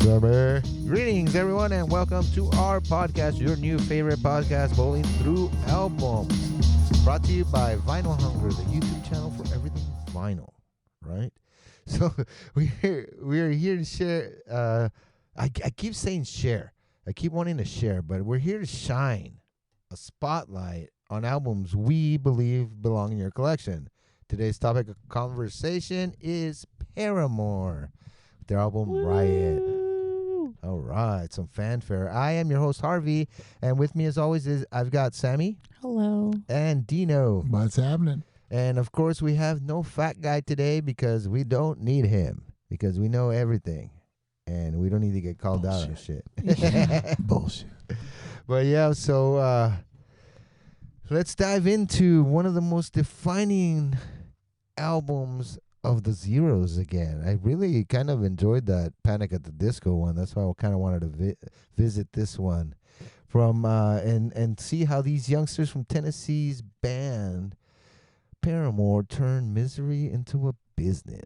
Summer. Greetings, everyone, and welcome to our podcast, your new favorite podcast, Bowlin Thru Albums. Brought to you by Vinyl Hunger, the YouTube channel for everything vinyl, right? So we are here to share. I keep saying share. I keep wanting to share, but we're here to shine a spotlight on albums we believe belong in your collection. Today's topic of conversation is Paramore, their album Riot. All right, some fanfare. I am your host, Harvey, and with me as always I've got Sammy. Hello. And Dino. What's happening? And of course, we have no fat guy today because we don't need him, because we know everything, and we don't need to get called out on shit. Bullshit. But yeah, so let's dive into one of the most defining albums of the Zeros again. I really kind of enjoyed that Panic at the Disco one. That's why I kind of wanted to visit this one from and see how these youngsters from Tennessee's band Paramore turned misery into a business.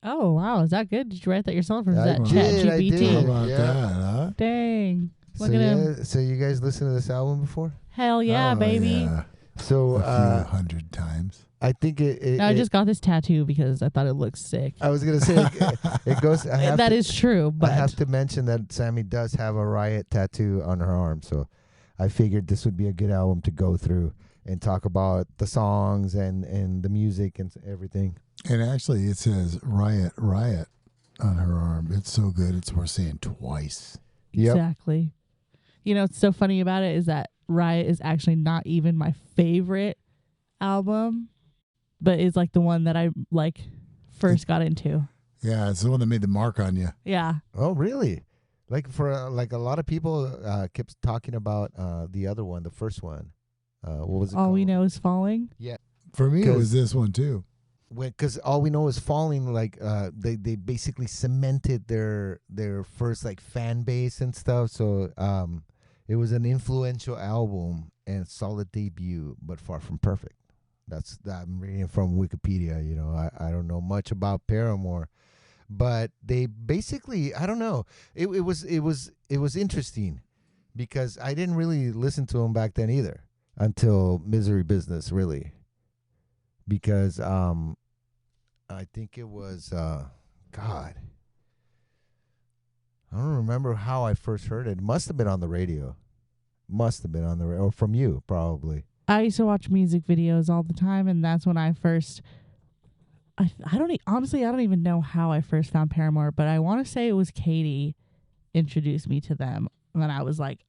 Oh, wow. Is that good? Did you write that yourself, or is I that did, I ChatGPT? did. How about Yeah. that, huh? Dang. So Look at him. so you guys listened to this album before? Hell yeah, Oh, baby. Yeah. So A few hundred times. I think it No, I just got this tattoo because I thought it looked sick. I was gonna say it goes. That is true, but I have to mention that Sammy does have a Riot tattoo on her arm, so I figured this would be a good album to go through and talk about the songs and the music and everything. And actually, it says Riot, Riot on her arm. It's so good. It's worth saying twice. Yep. exactly. You know what's so funny about it is that Riot is actually not even my favorite album, but is like the one that I first got into. Yeah, it's the one that made the mark on you. Yeah. Oh, really? Like for like a lot of people kept talking about the other one, the first one. What was it All called? we know is falling. Yeah. For me, it 'Cause- was this one too. Because all we know is falling. Like they basically cemented their first like fan base and stuff. So it was an influential album and solid debut, but far from perfect. That's I'm reading from Wikipedia. You know, I don't know much about Paramore, but they basically, I don't know. It was interesting because I didn't really listen to them back then either until Misery Business, really, because I think it was God. I don't remember how I first heard it. It must have been on the radio. Or from you, probably. I used to watch music videos all the time, and that's when I first. Honestly, I don't even know how I first found Paramore, but I want to say it was Katie introduced me to them when I was like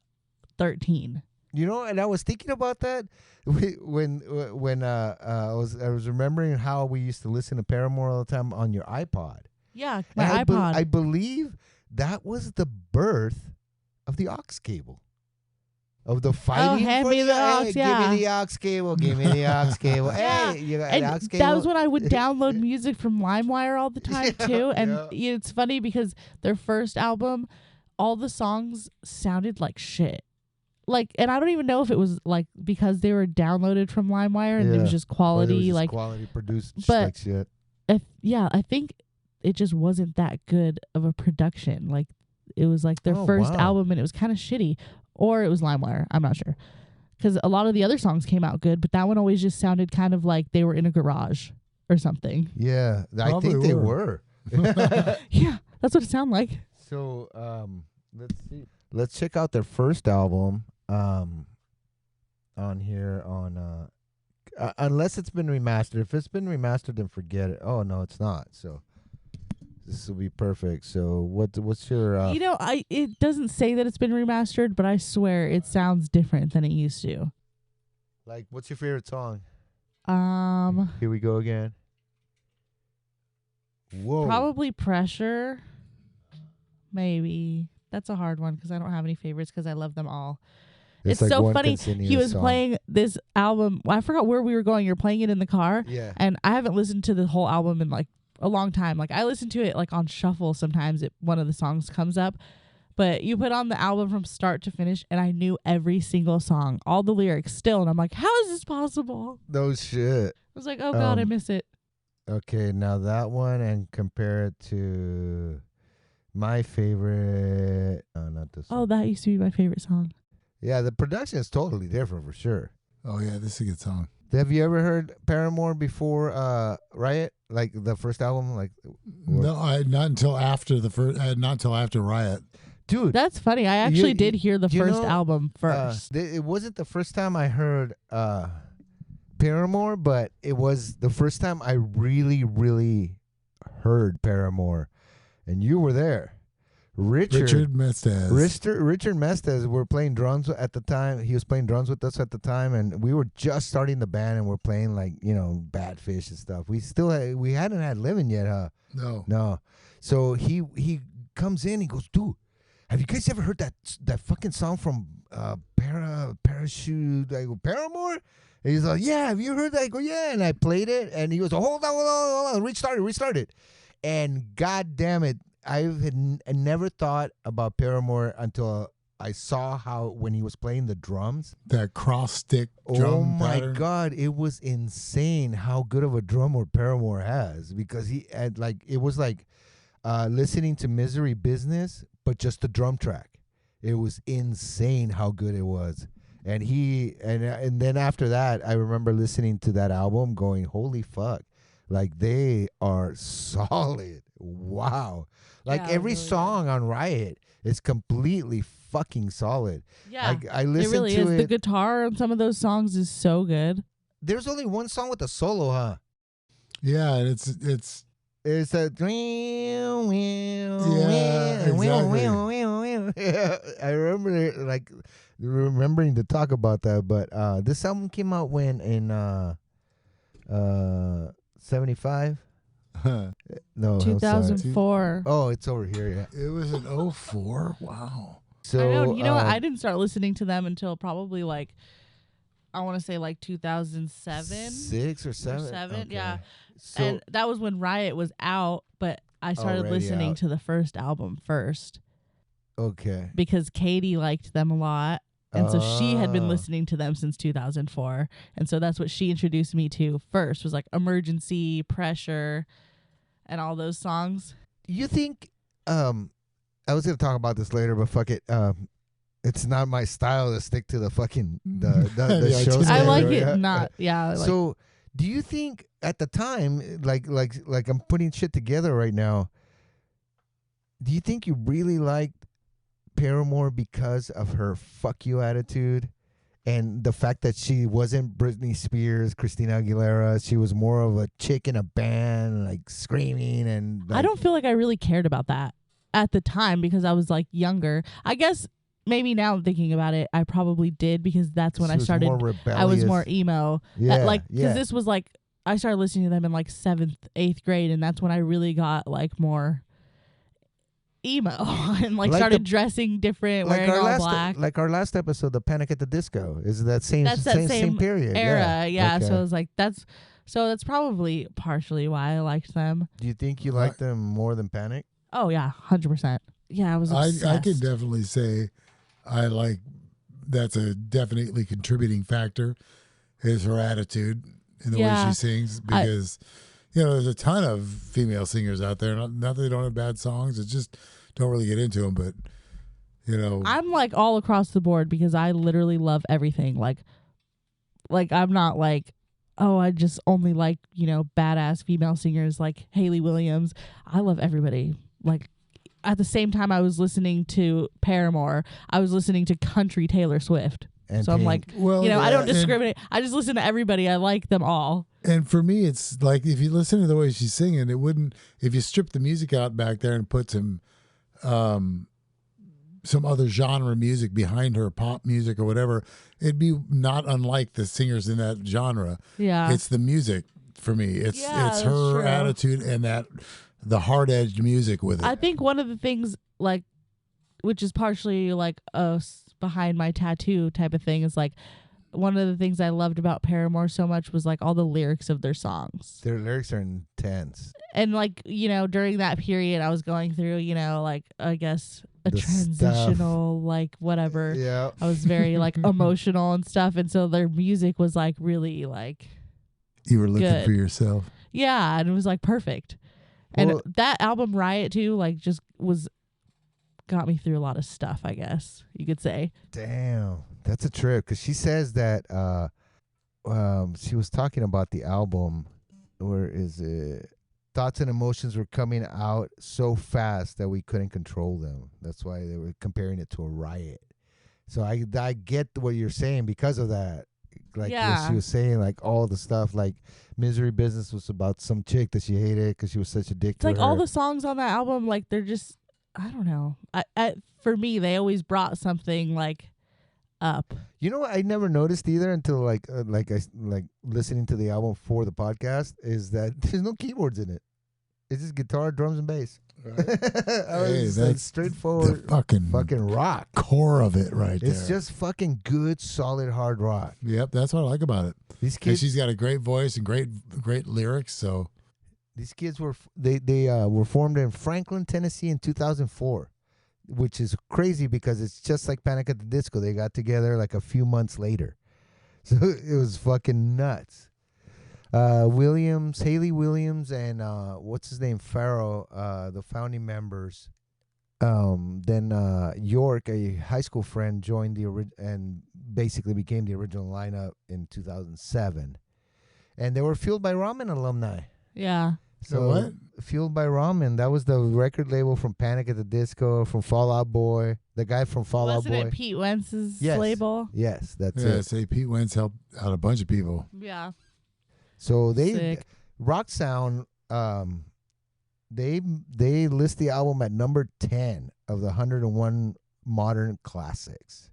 13. You know, and I was thinking about that when I was remembering how we used to listen to Paramore all the time on your iPod. Yeah, my And iPod. I believe that was the birth of the aux cable. Of the fighting hand for me the aux, hey, yeah. Give me the aux cable, give me the aux cable. Yeah. Hey, you got and an aux cable? that was when I would download music from LimeWire all the time too. And it's funny because their first album, all the songs sounded like shit. Like, and I don't even know if it was like because they were downloaded from LimeWire and it was just Or it quality, was just like quality produced just but- like shit. I think it just wasn't that good of a production. Like, it was like their first wow. album and it was kind of shitty. Or it was LimeWire. I'm not sure. Because a lot of the other songs came out good, but that one always just sounded kind of like they were in a garage or something. Yeah, I Probably think they were. were. Yeah, that's what it sounded like. So let's see. Let's check out their first album on here on unless it's been remastered. If it's been remastered, then forget it. Oh no, it's not. So this will be perfect. So what's your It doesn't say that it's been remastered, but I swear it sounds different than it used to. like what's your favorite song? Um, Here we go again. Whoa. probably Pressure. Maybe. That's a hard one because I don't have any favorites because I love them all. It's like so one funny. continuous He was song. playing this album. Well, I forgot where we were going. You're playing it in the car. Yeah. And I haven't listened to the whole album in like a long time. Like, I listen to it like on shuffle sometimes. One of the songs comes up. But you put on the album from start to finish, and I knew every single song, all the lyrics still. And I'm like, how is this possible? No shit. I was like, oh, God, I miss it. Okay, now that one and compare it to My favorite. Not this. Oh, one. that used to be my favorite song. Yeah, the production is totally different for sure. Oh yeah, this is a good song. Have you ever heard Paramore before Riot? Like the first album? No, not until after the first. Not until after Riot. Dude, That's funny. I actually did hear the first album first. It wasn't the first time I heard Paramore, but it was the first time I really, really heard Paramore. And you were there. Richard Mestez. Richard Mestez were playing drums at the time. He was playing drums with us at the time, and we were just starting the band, and we're playing Bad Fish and stuff. We hadn't had Living yet, huh? No. So he comes in. He goes, dude, have you guys ever heard that fucking song from Parachute? I go, Paramore? And he's like, yeah. Have you heard that? I go, yeah. And I played it, and he goes, hold on, restart it. And god damn it. I had never thought about Paramore until I saw how when he was playing the drums. That cross stick drum Oh my pattern. God, it was insane how good of a drummer Paramore has, because he had it was like listening to Misery Business, but just the drum track. It was insane how good it was. And and then after that, I remember listening to that album going, holy fuck. Like, they are solid. Wow. Like, Yeah, every really song on Riot is completely fucking solid. Yeah, Like, I listened it really to is. it. The guitar on some of those songs is so good. There's only one song with a solo, huh? Yeah, and it's It's a yeah, I remember remembering to talk about that, but this album came out when in 75? No, 2004. Oh, it's over here, yeah. it was an 04. Wow. So I know. You know what? I didn't start listening to them until probably I want to say 2007. 6 or 7? Okay. Yeah. So And that was when Riot was out, but I started Already listening out. to the first album first okay. because Katie liked them a lot. And so she had been Oh. listening to them since 2004. And so that's what she introduced me to first, was like Emergency, Pressure, and all those songs. You think I was gonna talk about this later, but fuck it. It's not my style to stick to the fucking the Yeah, show. I I schedule, like yeah. it not. Yeah. Like, So, do you think at the time, like I'm putting shit together right now, do you think you really liked Paramore because of her fuck you attitude and the fact that she wasn't Britney Spears, Christina Aguilera? She was more of a chick in a band, like screaming and I don't feel like I really cared about that at the time because I was younger. I guess maybe now thinking about it, I probably did because that's when I started. I was more emo. Yeah, Because this was I started listening to them in 7th, 8th grade, and that's when I really got more emo and started dressing different, wearing all black. Like our last episode, the Panic at the Disco, is that same That's that same period era, yeah. Okay. So it was that's probably partially why I liked them. Do you think you like them more than Panic? Oh yeah, 100%. Yeah, I was obsessed. I can definitely say I like that's a definitely contributing factor is her attitude in the way she sings because there's a ton of female singers out there. Not that they don't have bad songs, it's just don't really get into them. But I'm all across the board because I literally love everything. Like I'm not oh, I just only like badass female singers like Hayley Williams. I love everybody. At the same time I was listening to Paramore, I was listening to country Taylor Swift. And so I'm Pink. I don't discriminate. I just listen to everybody. I like them all. And for me, it's if you listen to the way she's singing, it wouldn't. If you strip the music out back there and put some other genre music behind her, pop music or whatever, it'd be not unlike the singers in that genre. Yeah, it's the music for me. It's that's her true. attitude and the hard edged music with it. I think one of the things which is partially behind my tattoo type of thing is one of the things I loved about Paramore so much was all the lyrics of their songs. Their lyrics are intense. And during that period I was going through, I guess a The transitional whatever. Yeah. I was very emotional and stuff, and so their music was really you were looking good. for yourself. Yeah, and it was perfect. And Well- that album Riot too just was got me through a lot of stuff, I guess you could say. Damn, that's a trip. Because she says that she was talking about the album, where is it? Thoughts and emotions were coming out so fast that we couldn't control them. That's why they were comparing it to a riot. So I get what you're saying because of that. Like what she was saying, like all the stuff, like Misery Business was about some chick that she hated because she was such a dick to Like her. all the songs on that album, like they're just, I don't know. For me, they always brought something like up. You know what I never noticed either until like listening to the album for the podcast is that there's no keyboards in it. It's just guitar, drums, and bass. Right. Hey, that's straightforward. The fucking rock. Core of it, right there. It's just fucking good, solid, hard rock. Yep, that's what I like about it. These kids, she's got a great voice and great lyrics. So these kids were were formed in Franklin, Tennessee, in 2004, which is crazy because it's just like Panic at the Disco. They got together like a few months later, so it was fucking nuts. Hayley Williams, and what's his name, Farrell, the founding members. Then York, a high school friend, joined and basically became the original lineup in 2007. And they were Fueled by Ramen alumni. Yeah. So what? Fueled by Ramen, that was the record label from Panic at the Disco, from Fall Out Boy, the guy from Fall Out Boy. Wasn't it Pete Wentz's label? Yes, that's yeah, it. say Pete Wentz helped out a bunch of people. Yeah. So Sick. Rock Sound, they list the album at number 10 of the 101 modern classics.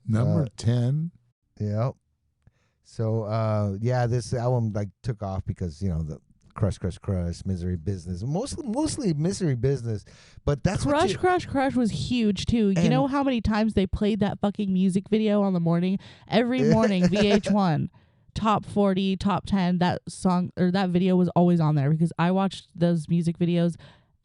Number 10? Yep. So this album like took off because, you know, the Crush, Misery Business. Mostly Misery Business, but that's Crush was huge too. You know how many times they played that fucking music video on the morning? Every morning, VH1. Top 40, top 10, that song or that video was always on there because I watched those music videos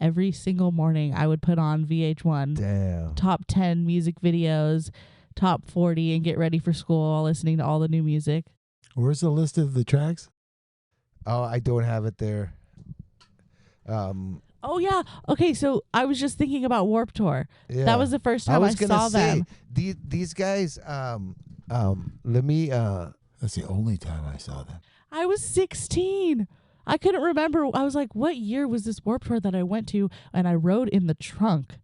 every single morning. I would put on VH1. Damn. Top 10 music videos, top 40, and get ready for school while listening to all the new music. Where's the list of the tracks? Oh, I don't have it there. Oh, yeah. Okay, so I was just thinking about Warped Tour. Yeah. That was the first time I saw them. These guys, let me... That's the only time I saw them. I was 16. I couldn't remember. I was like, what year was this Warped Tour that I went to? And I rode in the trunk.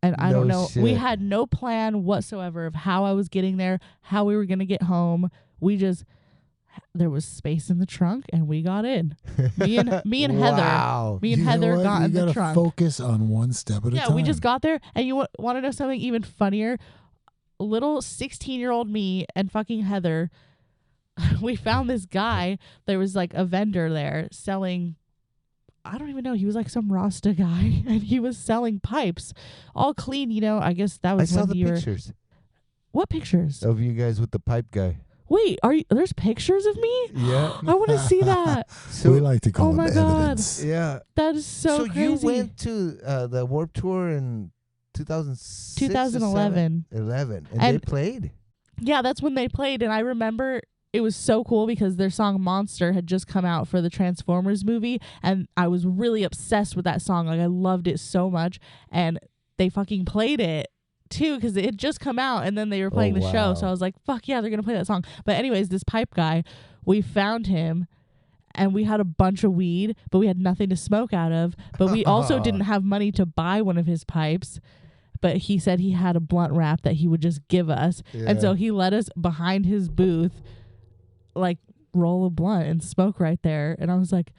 And I don't know. Shit. We had no plan whatsoever of how I was getting there, how we were going to get home. There was space in the trunk and we got in. Me and wow. Heather. Me and Heather got in the trunk. Focus on one step at a time. Yeah, we just got there. And you want to know something even funnier? Little 16-year-old me and fucking Heather, we found this guy. There was like a vendor there selling, I don't even know, he was like some Rasta guy, and he was selling pipes, all clean, you know. I guess that was I saw the pictures. What pictures? Of you guys with the pipe guy. Wait, there's pictures of me? Yeah. I want to see that. So we like to call them God. evidence. Yeah. That is so crazy. You went to the Warped Tour in 2011. 11. And they played? Yeah, that's when they played. And I remember it was so cool because their song Monster had just come out for the Transformers movie. And I was really obsessed with that song. Like, I loved it so much. And they fucking played it too because it had just come out. And then they were playing the show. So I was like, fuck yeah, they're going to play that song. But anyways, this pipe guy, we found him. And we had a bunch of weed, but we had nothing to smoke out of. But we also didn't have money to buy one of his pipes. But he said he had a blunt wrap that he would just give us. Yeah. And so he let us behind his booth, like, roll a blunt and smoke right there. And I was like,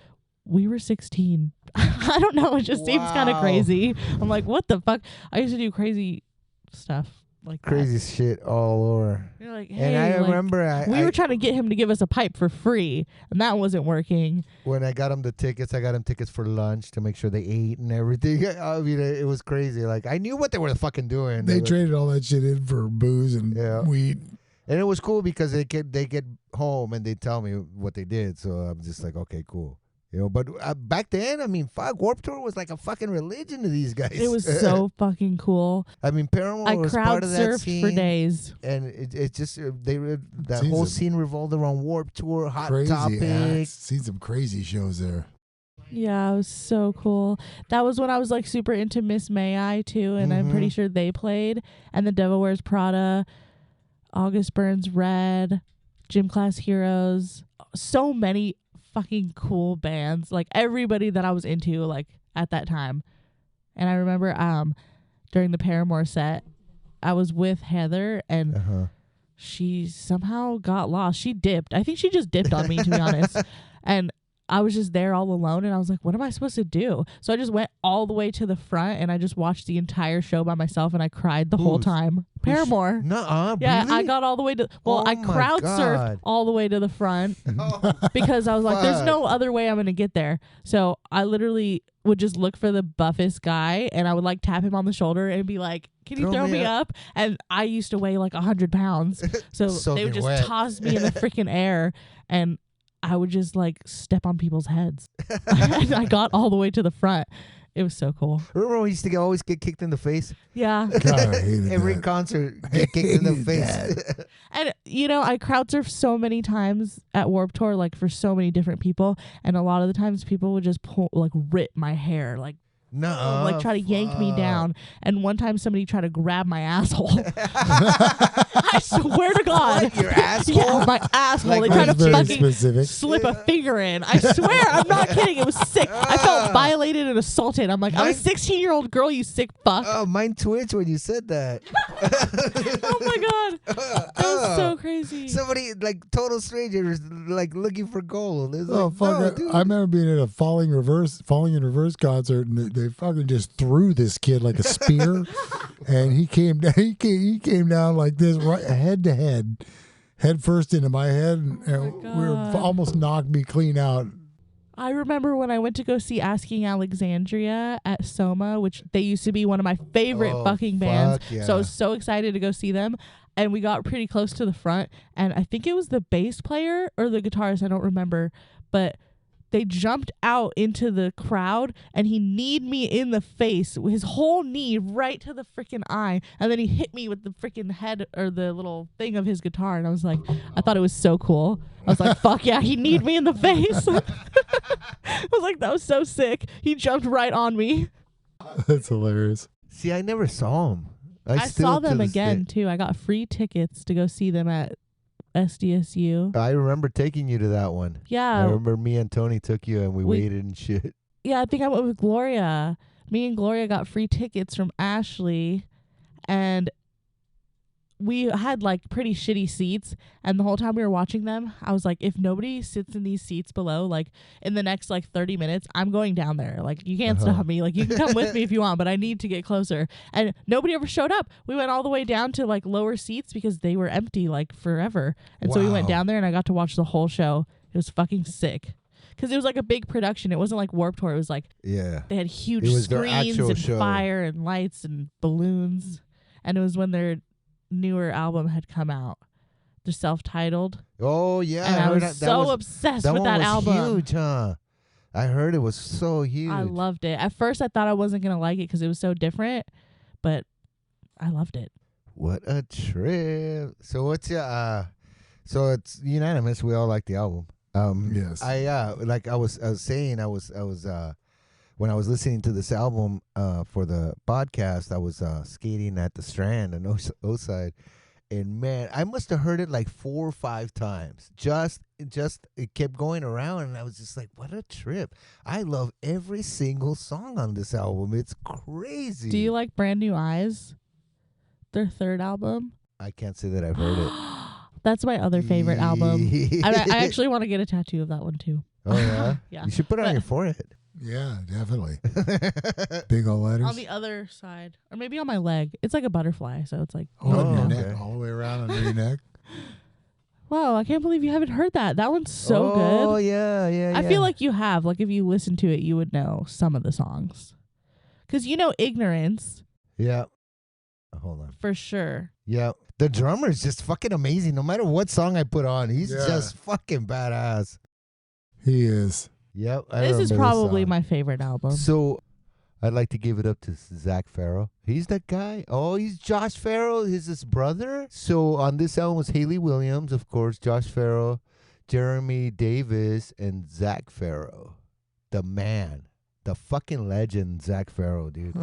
we were 16. I don't know. It just seems kind of crazy. I'm like, what the fuck? I used to do crazy stuff. Like crazy shit all over. You're like, hey, and I remember we were trying to get him to give us a pipe for free, and that wasn't working. When I got him the tickets, I got him tickets for lunch to make sure they ate and everything. I mean, it was crazy. Like, I knew what they were fucking doing. They traded all that shit in for booze and weed. And it was cool because they get home and they tell me what they did. So I'm just like, okay, cool. You know, but back then, I mean, Warped Tour was like a fucking religion to these guys. It was so fucking cool. I mean, Paramore was part of that scene. I crowd surfed for days. And it just, that whole scene revolved around Warped Tour, Hot Topic. Seen some crazy shows there. Yeah, it was so cool. That was when I was like super into Miss May I too, and I'm pretty sure they played. And the Devil Wears Prada, August Burns Red, Gym Class Heroes. So many fucking cool bands. Like everybody that I was into like at that time. And I remember during the Paramore set, I was with Heather and she somehow got lost. She dipped. I think she just dipped on me, to be honest. And I was just there all alone, and I was like, what am I supposed to do? So I just went all the way to the front, and I just watched the entire show by myself, and I cried the whole time. Paramore. Nuh-uh, yeah, really? I got all the way to... Well, I crowd surfed all the way to the front because I was like, there's no other way I'm going to get there. So I literally would just look for the buffest guy, and I would like tap him on the shoulder and be like, can you throw me up? And I used to weigh like 100 pounds. So they would just toss me in the freaking air, and I would just like step on people's heads. I got all the way to the front. It was so cool. Remember when we used to always get kicked in the face? Yeah. God, I hated Every that. concert, get kicked in the face. And, you know, I crowd surfed so many times at Warped Tour, like for so many different people. And a lot of the times people would just rip my hair, like, No, like try to yank me down. And one time somebody tried to grab my asshole. I swear to God. What, your asshole? Yeah, my asshole. Like, they tried to very fucking specific. slip a finger in. I swear, I'm not kidding. It was sick. I felt violated and assaulted. I'm like, I'm a 16-year-old girl, you sick fuck. Oh, mine twitched when you said that. Oh my God. That was so crazy. Somebody, like, total strangers, like, looking for gold. It's Oh like, fuck! no, dude. I remember being at a Falling in Reverse concert, and they fucking just threw this kid like a spear, and he came down. He came down like this, right head to head first into my head, and we were almost knocked me clean out. I remember when I went to go see Asking Alexandria at Soma, which they used to be one of my favorite fucking bands. yeah. So I was so excited to go see them. And we got pretty close to the front. And I think it was the bass player or the guitarist, I don't remember. But they jumped out into the crowd and he kneed me in the face, his whole knee right to the freaking eye. And then he hit me with the freaking head or the little thing of his guitar. And I was like, I thought it was so cool. I was like, fuck yeah, he kneed me in the face. I was like, that was so sick. He jumped right on me. That's hilarious. See, I never saw him. I saw them again, too. I got free tickets to go see them at SDSU. I remember taking you to that one. Yeah. I remember me and Tony took you and we waited and shit. Yeah, I think I went with Gloria. Me and Gloria got free tickets from Ashley, and we had like pretty shitty seats. And the whole time we were watching them, I was like, if nobody sits in these seats below, like in the next like 30 minutes, I'm going down there. Like, you can't stop me. Like, you can come with me if you want, but I need to get closer. And nobody ever showed up. We went all the way down to like lower seats because they were empty like forever. And so we went down there and I got to watch the whole show. It was fucking sick. Because it was like a big production. It wasn't like Warped Tour. It was like, they had huge screens and fire and lights and balloons. And it was when their newer album had come out, the self-titled. Oh yeah, and I was so obsessed with that album. Huge, huh? I heard it was so huge. I loved it. At first, I thought I wasn't gonna like it because it was so different, but I loved it. What a trip! So what's your so it's unanimous. We all like the album. Yes. I was saying when I was listening to this album for the podcast, I was skating at the Strand in Oside, and man, I must have heard it like 4 or 5 times. Just it kept going around, and I was just like, what a trip! I love every single song on this album. It's crazy. Do you like Brand New Eyes? Their third album? I can't say that I've heard it. That's my other favorite album. I actually want to get a tattoo of that one too. Oh yeah? Yeah. You should put it on your forehead. Yeah, definitely. Big old letters. On the other side. Or maybe on my leg. It's like a butterfly, so it's like... on your neck, all the way around under your neck. Wow, I can't believe you haven't heard that. That one's so good. Oh, yeah. I feel like you have. Like, if you listen to it, you would know some of the songs. Because you know Ignorance. Yeah. Hold on. For sure. Yeah. The drummer is just fucking amazing. No matter what song I put on, he's just fucking badass. He is. Yep. This is probably my favorite album. So I'd like to give it up to Zach Farrell. He's that guy. Oh, he's Josh Farrell. He's his brother. So on this album was Hayley Williams, of course, Josh Farrell, Jeremy Davis, and Zach Farrell. the man, the fucking legend, Zach Farrow, dude.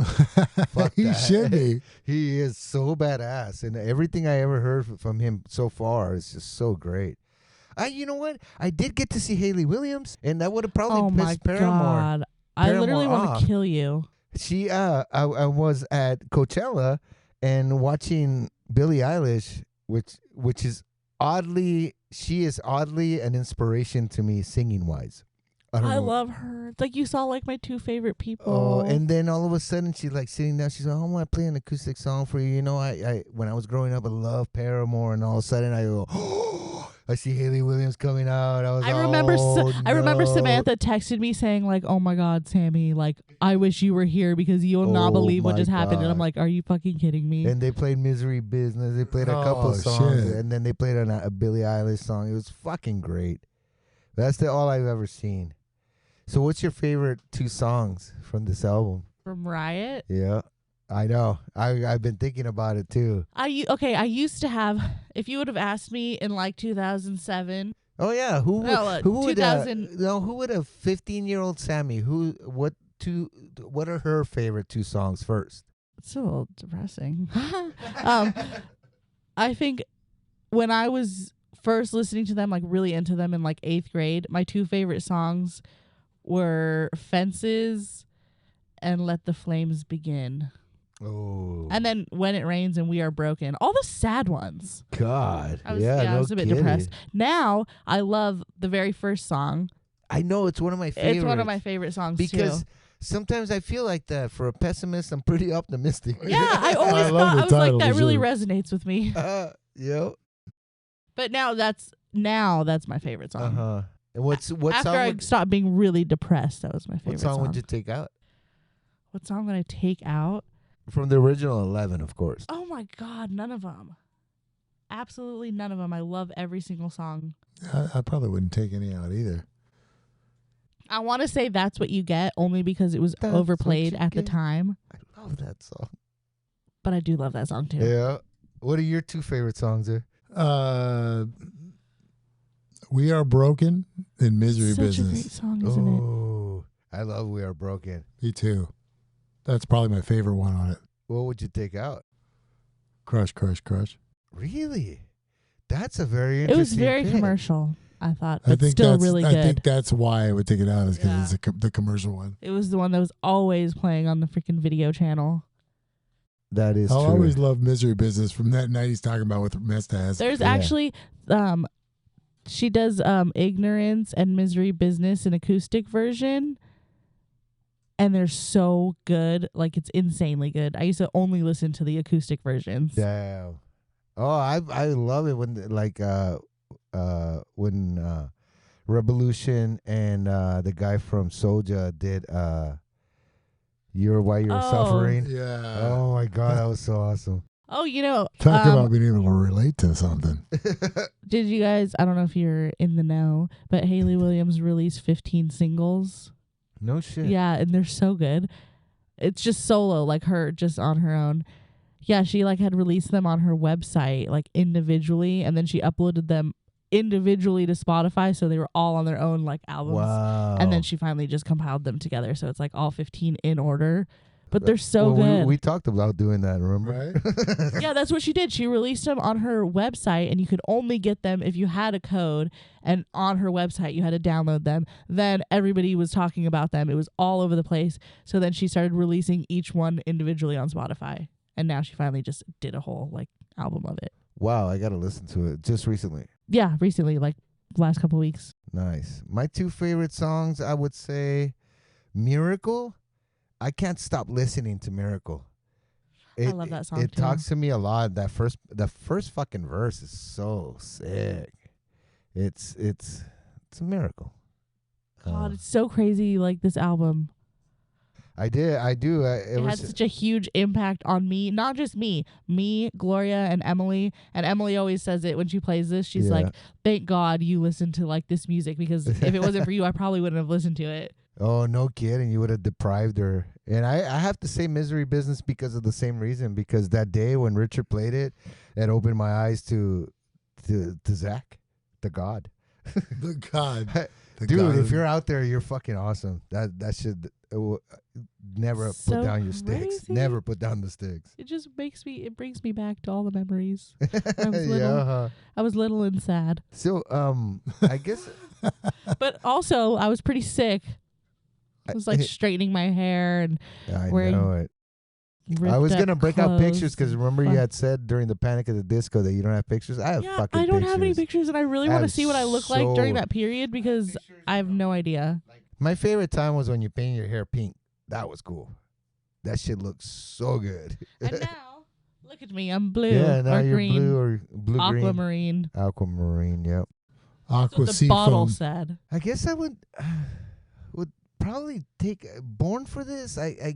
He should be. He is so badass, and everything I ever heard from him so far is just so great. You know what? I did get to see Hayley Williams, and that would have probably pissed Paramore. God. I literally want off. to kill you. She, I was at Coachella and watching Billie Eilish, which is she is oddly an inspiration to me singing wise. I love her. It's like you saw like my two favorite people. Oh, and then all of a sudden she's like sitting down. She's like, "I want to play an acoustic song for you." You know, I when I was growing up, I loved Paramore, and all of a sudden I go, "Oh, I see Hayley Williams coming out." I remember Samantha texted me saying like, "Oh my God, Sammy, like I wish you were here because you'll not believe what just happened." And I'm like, "Are you fucking kidding me?" And they played "Misery Business." They played a couple songs, and then they played a Billie Eilish song. It was fucking great. That's all I've ever seen. So what's your favorite 2 songs from this album? From Riot? Yeah, I know. I've been thinking about it too. I used to have, if you would have asked me in like 2007. Oh yeah, who would have 15-year-old Sammy? What are her favorite 2 songs first? It's a little depressing. I think when I was first listening to them, like really into them in like 8th grade, my 2 favorite songs were Fences and Let the Flames Begin. Oh. And then When It Rains and We Are Broken. All the sad ones. God. I was a bit depressed. Now, I love the very first song. I know, it's one of my favorites. It's one of my favorite songs, because sometimes I feel like that. For a pessimist, I'm pretty optimistic. Yeah, I always thought, I was like, that really resonates with me. Yep. But now that's my favorite song. Uh-huh. And what After song I stopped being really depressed, that was my favorite song. What song would you take out? What song would I take out? From the original 11, of course. Oh my God, none of them. Absolutely none of them. I love every single song. I probably wouldn't take any out either. I want to say That's What You Get only because it was overplayed at the time. I love that song. But I do love that song too. Yeah. What are your 2 favorite songs there? We Are Broken and Misery Such Business. Such a great song, isn't it? I love We Are Broken. Me too. That's probably my favorite one on it. What would you take out? Crush, Crush, Crush. Really? That's a very interesting It was very pick. Commercial, I thought. I It's think still that's, really good. I think that's why I would take it out, is because it's the commercial one. It was the one that was always playing on the freaking video channel. That is true. I always love Misery Business from that night he's talking about with Mestaz. There's actually, she does Ignorance and Misery Business, an acoustic version. And they're so good. Like, it's insanely good. I used to only listen to the acoustic versions. Damn. Oh, I love it when Revolution and the guy from Soulja did Why You're Suffering. Yeah. Oh my God, that was so awesome. Oh, you know. Talk about being able to relate to something. Did you guys, I don't know if you're in the know, but Hayley Williams released 15 singles. No shit. Yeah, and they're so good. It's just solo, like her just on her own. Yeah, she like had released them on her website like individually, and then she uploaded them individually to Spotify, so they were all on their own like albums. Wow. And then she finally just compiled them together, so it's like all 15 in order. But they're so good. We talked about doing that, remember? Right? Yeah, that's what she did. She released them on her website, and you could only get them if you had a code, and on her website you had to download them. Then everybody was talking about them. It was all over the place. So then she started releasing each one individually on Spotify, and now she finally just did a whole like album of it. Wow, I got to listen to it just recently. Yeah, recently, like last couple weeks. Nice. My 2 favorite songs, I would say Miracle. I can't stop listening to Miracle. I love that song It too. talks to me a lot. The first fucking verse is so sick. It's a miracle. God, it's so crazy. Like this album. I do. It had such a huge impact on me. Not just me, Gloria, and Emily. And Emily always says it when she plays this. She's like, thank God you listened to like this music, because if it wasn't for you, I probably wouldn't have listened to it. Oh, no kidding. You would have deprived her. And I have to say Misery Business because of the same reason. Because that day when Richard played it, it opened my eyes to Zach, the God. The God. Dude, if you're out there, you're fucking awesome. That should never So put down your sticks. crazy. Never put down the sticks. It brings me back to all the memories. I was little. Yeah. I was little and sad. So, I guess. But also, I was pretty sick. I was like straightening my hair and I wearing know it. ripped I was up gonna break out clothes pictures because and remember fun. you had said during the Panic at the Disco that you don't have pictures. I have fucking I don't pictures. have any pictures, and I really I want to have see what I look like during so- that period because I have no idea. My favorite time was when you painted your hair pink. That was cool. That shit looks so good. And now, look at me. I'm blue. Yeah, now or you're green, blue or blue aquamarine. Aquamarine, yep. Aqua That's what the bottle seafoam. said. I guess I would probably take Born for this. I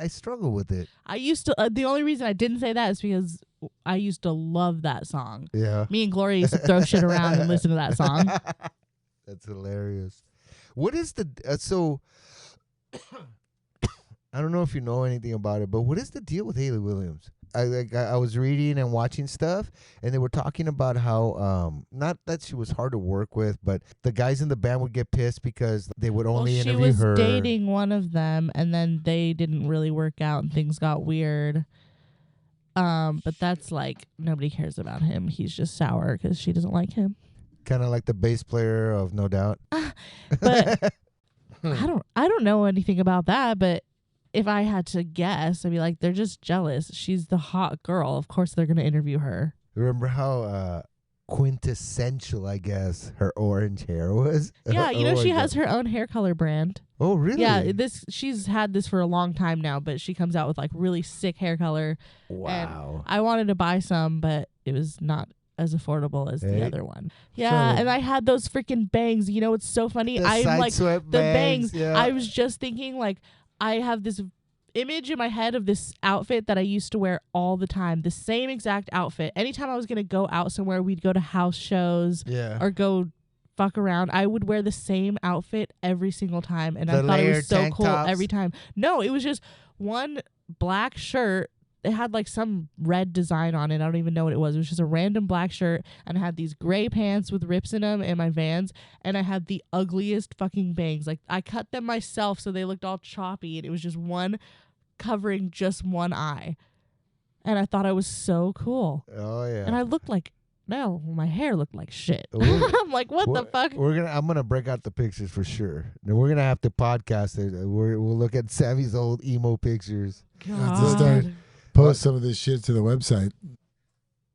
struggle with it. I used to. The only reason I didn't say that is because I used to love that song. Yeah. Me and Gloria used to throw shit around and listen to that song. That's hilarious. What is the so? I don't know if you know anything about it, but what is the deal with Hayley Williams? I was reading and watching stuff, and they were talking about how not that she was hard to work with, but the guys in the band would get pissed because they would only she interview was her. dating one of them, and then they didn't really work out, and things got weird. But that's like nobody cares about him. He's just sour because she doesn't like him. Kind of like the bass player of No Doubt. But I don't know anything about that. But if I had to guess, I'd be like, they're just jealous. She's the hot girl. Of course, they're gonna interview her. Remember how quintessential, I guess, her orange hair was? Yeah, you know my she God. has her own hair color brand. Oh, really? Yeah, she's had this for a long time now, but she comes out with like really sick hair color. Wow. I wanted to buy some, but it was not as affordable as the Hey. other one. Yeah, So- and I had those freaking bangs. You know, it's so funny. The I'm side like swept the bangs. yeah. I was just thinking like I have this image in my head of this outfit that I used to wear all the time. The same exact outfit. Anytime I was gonna go out somewhere, we'd go to house shows Yeah. or go fuck around. I would wear the same outfit every single time, and I The thought it layered was so tank cool tops? every time. No, it was just one black shirt. It had like some red design on it. I don't even know what it was. It was just a random black shirt, and I had these gray pants with rips in them and my Vans, and I had the ugliest fucking bangs. Like I cut them myself so they looked all choppy, and it was just one covering just one eye. And I thought I was so cool. Oh yeah. And I looked like no, my hair looked like shit. We're- I'm like, what the fuck? I'm gonna break out the pictures for sure. Then we're gonna have to podcast it. We'll look at Sammy's old emo pictures. That's the start. God. Post some of this shit to the website.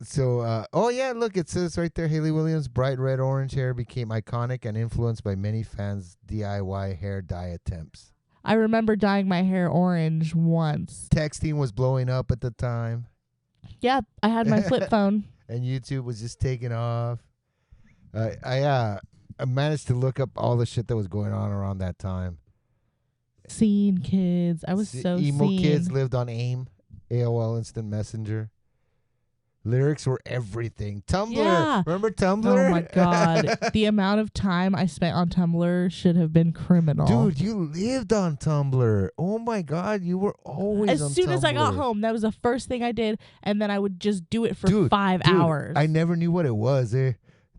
So, oh yeah, look, it says right there, Hayley Williams' bright red orange hair became iconic and influenced by many fans' DIY hair dye attempts. I remember dyeing my hair orange once. Texting was blowing up at the time, Yeah, I had my flip phone. and YouTube was just taking off. I managed to look up all the shit that was going on around that time. Scene kids. I was so emo seen. kids lived on AIM, AOL Instant Messenger. Lyrics were everything. Tumblr. Yeah. Remember Tumblr? Oh my god. The amount of time I spent on Tumblr should have been criminal. Dude, you lived on Tumblr. Oh my god, you were always on Tumblr. As soon as I got home, that was the first thing I did, and then I would just do it for Dude, 5 Dude, hours. I never knew what it was.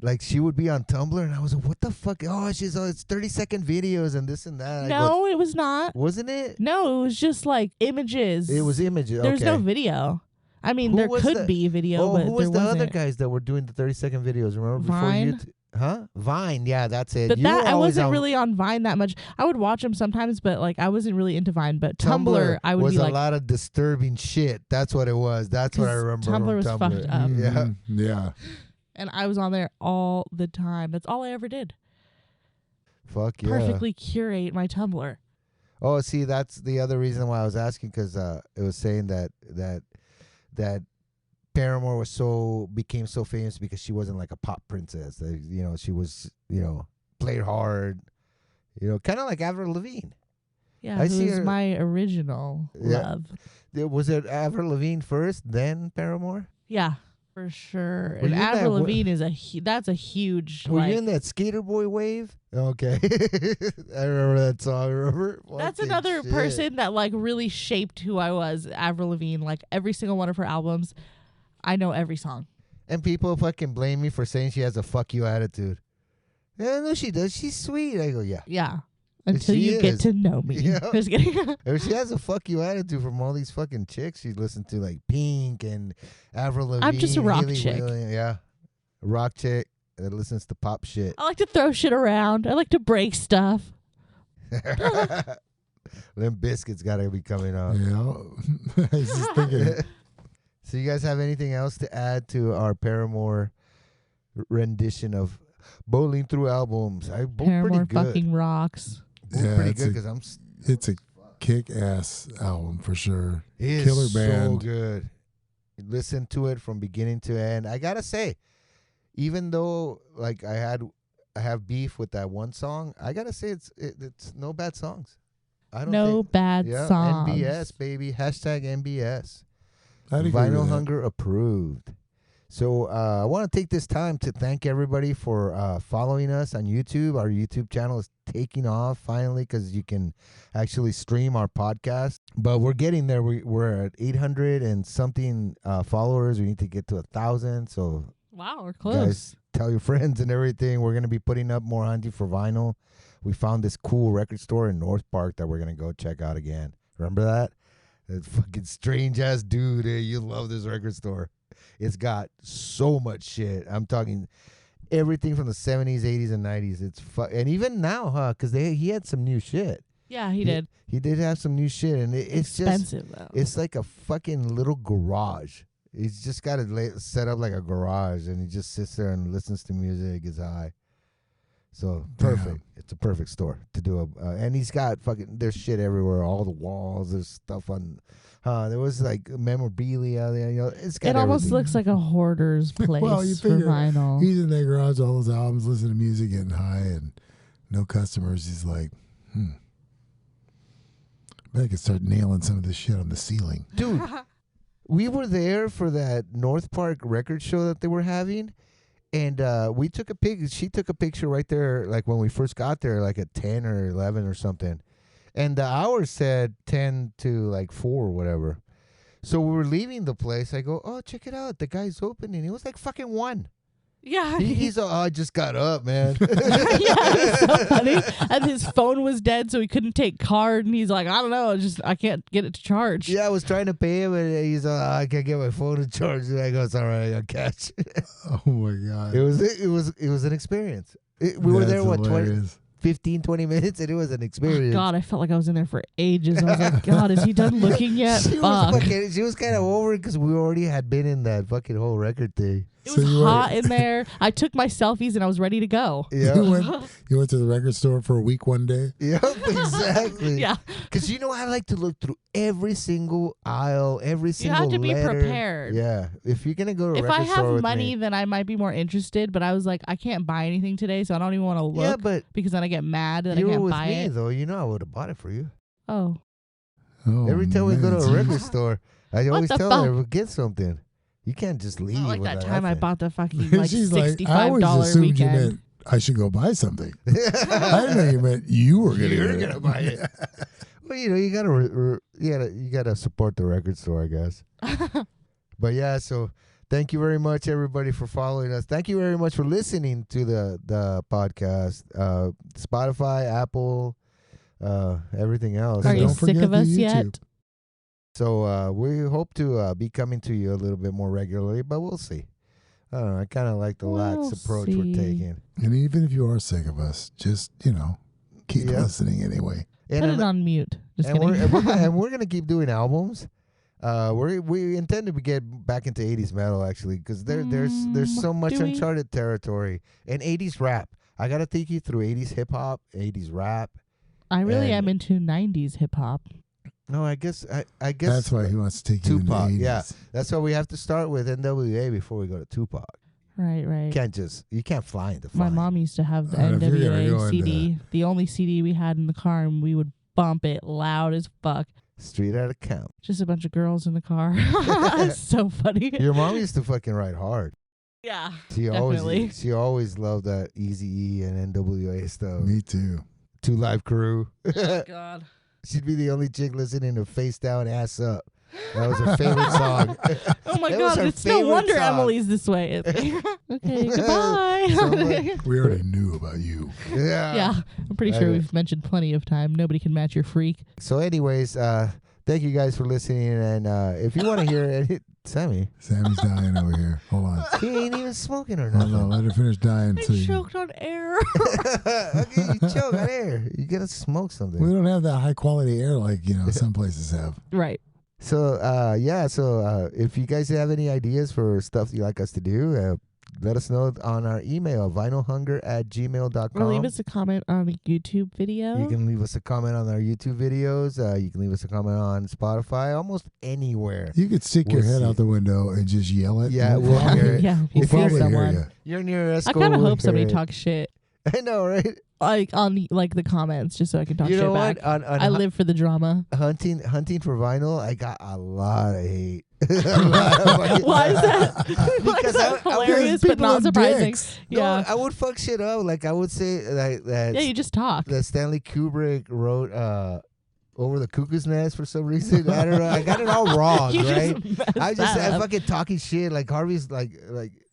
Like she would be on Tumblr, and I was like, "What the fuck? Oh, it's 30-second videos and this and that." No, it was not. Wasn't it? No, it was just like images. It was images. There's okay. no video. I mean, Who there was could the- be video, Oh, but who was there the wasn't. other guys that were doing the 30-second videos? Remember Vine? before you? Huh? Vine. Yeah, that's it. But You were that I always wasn't on really on Vine that much. I would watch them sometimes, but like I wasn't really into Vine. But Tumblr, I would was be a like, lot of disturbing shit. That's what it was. That's what I 'Cause remember. Tumblr from was Tumblr. fucked up. Yeah. Mhm. Yeah. and I was on there all the time. That's all I ever did. Fuck yeah. Perfectly curate my Tumblr. Oh, see, that's the other reason why I was asking, because it was saying that Paramore became so famous because she wasn't like a pop princess. She was played hard, kind of like Avril Lavigne. Yeah, I who's see her- my original Yeah. love. Was it Avril Lavigne first, then Paramore? Yeah, for sure. Were And you in that Avril wa- Lavigne is that's a huge. Were like, you in that Skater Boy wave? Okay, I remember that song. Remember? That's Fucking another shit. person that like really shaped who I was. Avril Lavigne, like every single one of her albums, I know every song. And people fucking blame me for saying she has a fuck you attitude. Yeah, no, she does. She's sweet. I go, yeah. Yeah. Until She you get is. to know me. Yeah. Just kidding. She has a fuck you attitude from all these fucking chicks she listened to, like Pink and Avril Lavigne. I'm just a rock Hayley chick. Williams. Yeah. A rock chick that listens to pop shit. I like to throw shit around. I like to break stuff. Them biscuits got to be coming out. Yeah. I was just thinking. So you guys have anything else to add to our Paramore rendition of Bowling Thru Albums? Both Paramore pretty good. fucking rocks. Both Yeah, pretty it's good a- because I'm. It's a kick-ass album for sure. It is Killer so band. good. Listen to it from beginning to end. I gotta say, even though like I have beef with that one song, I gotta say it's no bad songs. I don't No think, bad yeah, songs. NBS baby, #NBS. I'd agree with Vinyl that. Hunger approved. So I want to take this time to thank everybody for following us on YouTube. Our YouTube channel is taking off finally because you can actually stream our podcast. But we're getting there. We're at 800 and something followers. We need to get to 1,000. So Wow, we're close. guys, tell your friends and everything. We're going to be putting up more hunting for vinyl. We found this cool record store in North Park that we're going to go check out again. Remember that? That fucking strange ass dude. Hey, you love this record store. It's got so much shit. I'm talking everything from the 70s, 80s, and 90s. It's and even now, huh? Because he had some new shit. Yeah, he did. He did have some new shit, and it's Expensive, though. it's like a fucking little garage. He's just got it set up like a garage, and he just sits there and listens to music, gets high. So perfect. Yeah. It's a perfect store to do and he's got there's shit everywhere, all the walls. There's stuff on. There was like memorabilia there. You know, it's got. It almost everything. looks like a hoarder's place Well, you for figure vinyl. He's in their garage, all his albums, listening to music, getting high, and no customers. He's like, I could start nailing some of this shit on the ceiling. Dude. We were there for that North Park record show that they were having, and we took a pic. She took a picture right there, like when we first got there, like at 10 or 11 or something. And the hour said 10 to like 4 or whatever. So we were leaving the place. I go, oh, check it out. The guy's opening. It was like fucking 1. Yeah. He's I just got up, man. Yeah, it's so funny. And his phone was dead, so he couldn't take card. And he's like, I don't know, I can't get it to charge. Yeah, I was trying to pay him, and he's I can't get my phone to charge. And I go, it's all right, I got cash. Oh my god! It was an experience. We were there, what, 15, 20 minutes, and it was an experience. Oh, God, I felt like I was in there for ages. I was like, God, is he done looking yet? She Fuck. was kind of over it because we already had been in that fucking whole record thing. It was hot in there. I took my selfies and I was ready to go. Yeah. You went to the record store for a week one day? Yep, exactly. Yeah. Because I like to look through every single aisle, every single have to be letter. prepared. Yeah. If you're going to go to a If record I store have with money, me, then I might be more interested. But I was like, I can't buy anything today, so I don't even want to look. yeah, but because then I get mad that I you were can't with buy me, it. though. You know I would have bought it for you. Oh. Every time we go to a man. record store, I always the tell fuck? her, get something. You can't just leave. Not like that without time I nothing. bought the fucking like She's like, I always $65 assumed weekend. you meant I should go buy something. I didn't know you meant you were going to You're get gonna it. buy it. Well, you gotta support the record store, I guess. But yeah, so thank you very much, everybody, for following us. Thank you very much for listening to the podcast. Spotify, Apple, everything else. Are you Don't sick forget of the us YouTube. yet? So we hope to be coming to you a little bit more regularly, but we'll see. I don't know. I kind of like the lax We'll approach we're see. taking. And even if you are sick of us, just, keep Yeah. listening anyway. Put it on mute. Just and kidding. we're gonna keep doing albums. We intend to get back into 80s metal actually, because there's so much do we? uncharted territory and 80s rap. I gotta take you through 80s hip hop, 80s rap. I really and- am into 90s hip hop. No, I guess That's why he wants to take you Tupac. in the 80s. Yeah, that's why we have to start with NWA before we go to Tupac. Right. You can't fly into My flying. mom used to have the If you're gonna NWA go into- CD. The only CD we had in the car, and we would bump it loud as fuck. Straight out of camp. Just a bunch of girls in the car. So funny. Your mom used to fucking ride hard. Yeah. She Definitely. always loved that Eazy-E and NWA stuff. Me too. 2 Live Crew. Oh, God. She'd be the only chick listening to Face Down, Ass Up. That was her favorite song. Oh my That was God! her It's no favorite wonder song. Emily's this way. Okay, goodbye. We already knew about you. Yeah, I'm pretty sure we've mentioned plenty of time. Nobody can match your freak. So, anyways, thank you guys for listening. And if you want to hear it, Sammy's dying over here. Hold on. He ain't even smoking or Hold nothing. on, let her finish dying. I choked on air. Okay, you choke on air. You gotta smoke something. We don't have that high quality air like some places have. Right. So, if you guys have any ideas for stuff you'd like us to do, let us know on our email, vinylhunger@gmail.com. Or leave us a comment on a YouTube video. You can leave us a comment on our YouTube videos. You can leave us a comment on Spotify, almost anywhere. You could stick your head out the window and just yell it. Yeah, we'll hear it. Yeah, We'll if you hear probably hear someone. you. You're near us. I kind of hope somebody talks shit. I know, right? Like on the comments, just so I can talk You shit know back. what? On I live for the drama. hunting for vinyl. I got a lot of hate. Why is that? Because Why is that hilarious but people not are surprising? dicks. Yeah. No, I would fuck shit up. Like I would say that. Yeah, you just talk. That Stanley Kubrick wrote Over the Cuckoo's Nest for some reason. I don't know. I got it all wrong, You right? just I'm up. fucking talking shit. Like Harvey's like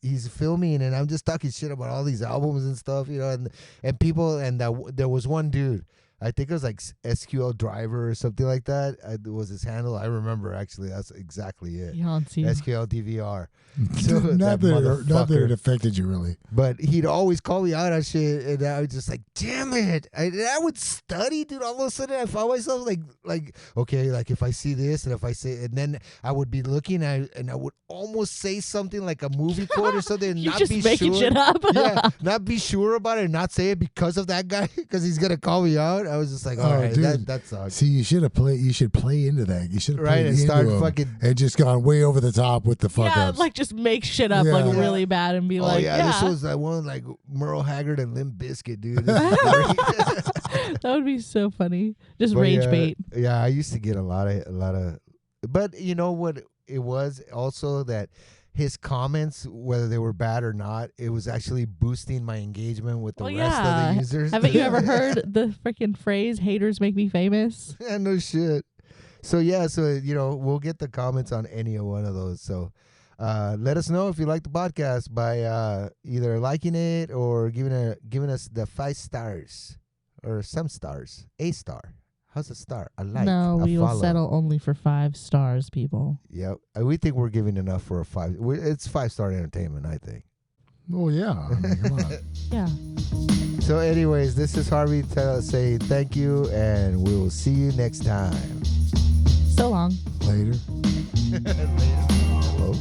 he's filming, and I'm just talking shit about all these albums and stuff, and people. And there was one dude. I think it was like SQL Driver or something like that. Was his handle? I remember actually. That's exactly it. Yancey. SQL DVR. So not that it affected you really. But he'd always call me out on shit, and I was just like, damn it. I would study, dude. All of a sudden, I found myself like, okay, like if I see this, and if I say, and then I would be looking at, and I would almost say something like a movie quote or something, and You not just be making sure. shit up. Yeah, not be sure about it, and not say it because of that guy, because he's gonna call me out. I was just like, all right, dude. that sucks. See, you should play into that. You should have Right, played and into start him fucking- and just gone way over the top with the fuck Yeah, ups. like just make shit up Yeah. like Yeah. really bad and be Oh like, yeah, this was that one like Merle Haggard and Limp Bizkit, dude. This is great. that would be so funny. Just But rage yeah, bait. Yeah, I used to get a lot of, but you know what? It was also that his comments, whether they were bad or not, it was actually boosting my engagement with the rest of the users. Haven't you ever heard the freaking phrase "haters make me famous"? Yeah, no shit. So yeah, we'll get the comments on any one of those. So let us know if you like the podcast by either liking it or giving us the 5 stars or some stars, a star. How's a star? A like. No, a we will follow. settle only for 5 stars, people. Yep. We think we're giving enough for a 5. It's 5-star entertainment, I think. Oh yeah, I mean, come on. Yeah. So anyways, this is Harvey saying thank you, and we will see you next time. So long. Later. Hello.